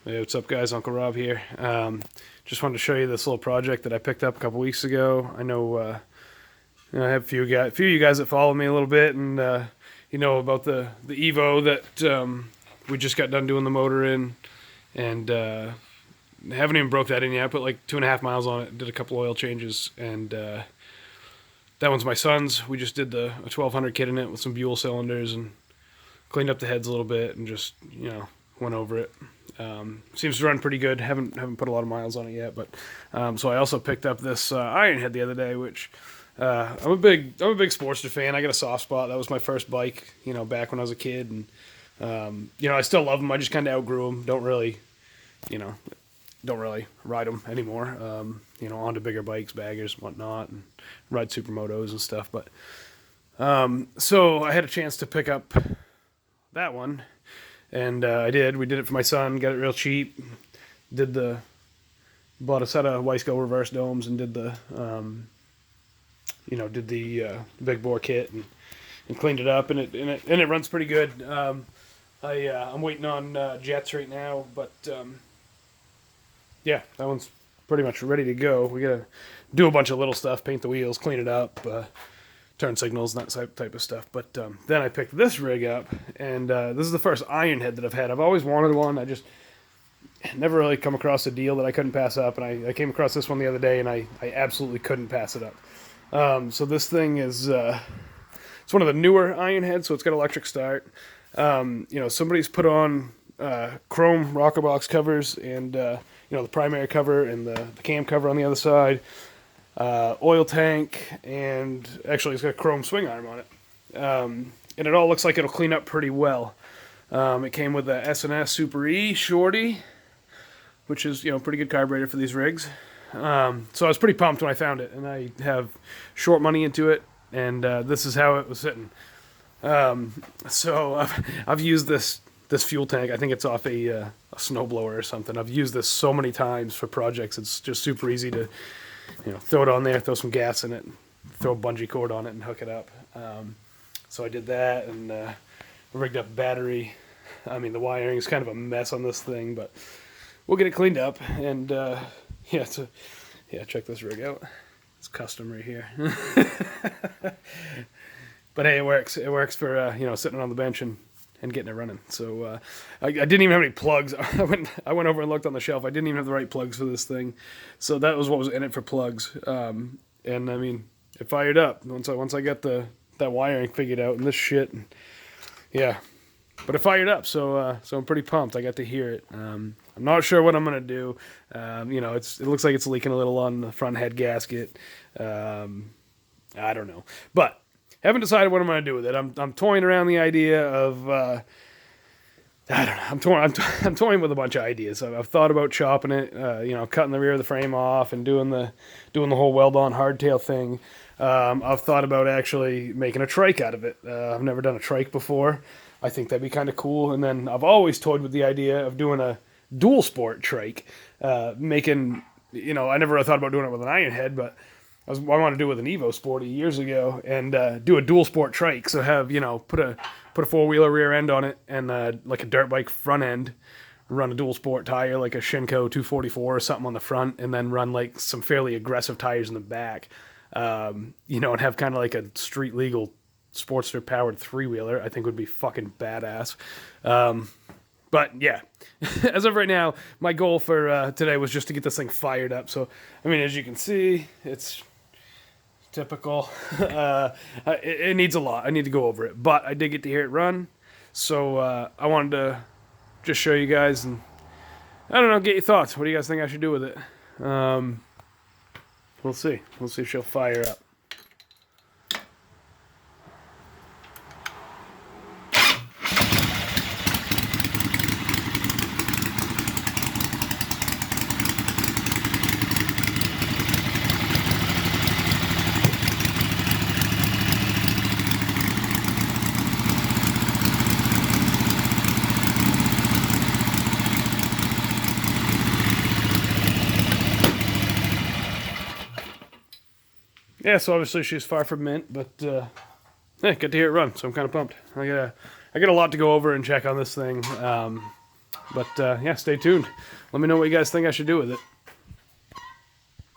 Hey, what's up, guys? Uncle Rob here. Just wanted to show you this little project that I picked up a couple weeks ago. I know, I have a few of you guys that follow me a little bit, and you know about the Evo that we just got done doing the motor in, and haven't even broke that in yet. I put like 2.5 miles on it, did a couple oil changes, and that one's my son's. We just did a 1200 kit in it with some Buell cylinders and cleaned up the heads a little bit, and just went over it. Seems to run pretty good. Haven't put a lot of miles on it yet, but so I also picked up this ironhead the other day, which I'm a big Sportster fan. I got a soft spot. That was my first bike, back when I was a kid, and I still love them. I just kind of outgrew them. Don't really ride them anymore. Onto bigger bikes, baggers, and whatnot, and ride supermotos and stuff. But so I had a chance to pick up that one. And I did. We did it for my son. Got it real cheap. Bought a set of Weisco reverse domes and did the big bore kit and cleaned it up, and it runs pretty good. I'm waiting on jets right now, but yeah, that one's pretty much ready to go. We gotta do a bunch of little stuff, paint the wheels, clean it up. Turn signals and that type of stuff. But then I picked this rig up, and this is the first ironhead that I've had. I've always wanted one. I just never really come across a deal that I couldn't pass up, and I came across this one the other day, and I absolutely couldn't pass it up. So this thing is it's one of the newer ironheads, so it's got electric start. Somebody's put on chrome rocker box covers, and the primary cover and the cam cover on the other side. Oil tank, and actually it's got a chrome swing arm on it. And it all looks like it'll clean up pretty well. It came with the S&S Super E Shorty, which is, pretty good carburetor for these rigs. So I was pretty pumped when I found it, and I have short money into it, and this is how it was sitting. So I've used this fuel tank. I think it's off a snowblower or something. I've used this so many times for projects. It's just super easy to throw it on there, throw some gas in it, throw a bungee cord on it, and hook it up. So I did that, and rigged up battery. I mean, the wiring is kind of a mess on this thing, but we'll get it cleaned up. And check this rig out. It's custom right here. But hey, it works. It works for sitting on the bench and getting it running. So I didn't even have any plugs. I went over and looked on the shelf. I didn't even have the right plugs for this thing. So that was what was in it for plugs. And I mean, it fired up once I got that wiring figured out and this shit. And, yeah, but it fired up. So I'm pretty pumped. I got to hear it. I'm not sure what I'm gonna do. It looks like it's leaking a little on the front head gasket. I don't know, but haven't decided what I'm going to do with it. I'm toying around the idea of I don't know. I'm toying with a bunch of ideas. I've thought about chopping it, cutting the rear of the frame off and doing the whole weld-on hardtail thing. I've thought about actually making a trike out of it. I've never done a trike before. I think that'd be kind of cool. And then I've always toyed with the idea of doing a dual sport trike. I never really thought about doing it with an ironhead, but I wanted to do it with an Evo Sporty years ago, and do a dual sport trike. So have put a 4-wheeler rear end on it, and like a dirt bike front end, run a dual sport tire like a Shinko 244 or something on the front, and then run like some fairly aggressive tires in the back. And have kind of like a street legal Sportster powered 3-wheeler. I think would be fucking badass. But yeah, as of right now, my goal for today was just to get this thing fired up. So I mean, as you can see, it's typical. It needs a lot. I need to go over it, but I did get to hear it run, so I wanted to just show you guys, and I don't know, get your thoughts. What do you guys think I should do with it? We'll see. We'll see if she'll fire up. Yeah, so obviously she's far from mint, but yeah, get to hear it run, so I'm kind of pumped. I got a lot to go over and check on this thing. But yeah, stay tuned. Let me know what you guys think I should do with it.